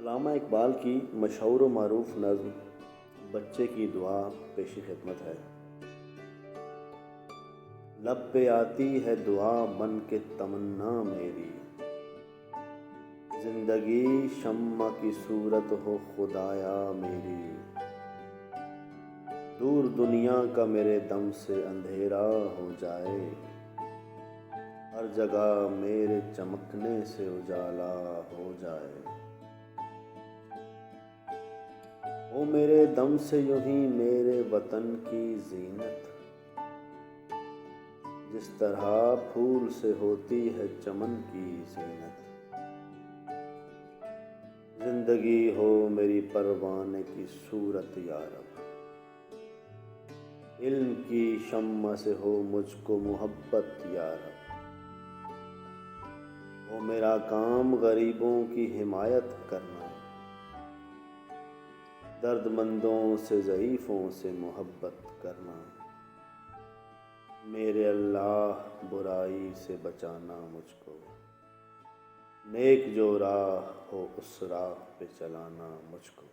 علامہ اقبال کی مشہور و معروف نظم بچے کی دعا پیش خدمت ہے۔ لب پہ آتی ہے دعا بن کے تمنا میری، زندگی شمع کی صورت ہو خدایا میری، دور دنیا کا میرے دم سے اندھیرا ہو جائے، ہر جگہ میرے چمکنے سے اجالا ہو جائے، او میرے دم سے یوں ہی میرے وطن کی زینت، جس طرح پھول سے ہوتی ہے چمن کی زینت، زندگی ہو میری پروانے کی صورت یا رب، علم کی شمع سے ہو مجھ کو محبت یا رب، او میرا کام غریبوں کی حمایت کرنا، درد مندوں سے ضعیفوں سے محبت کرنا، میرے اللہ برائی سے بچانا مجھ کو، نیک جو راہ ہو اس راہ پہ چلانا مجھ کو۔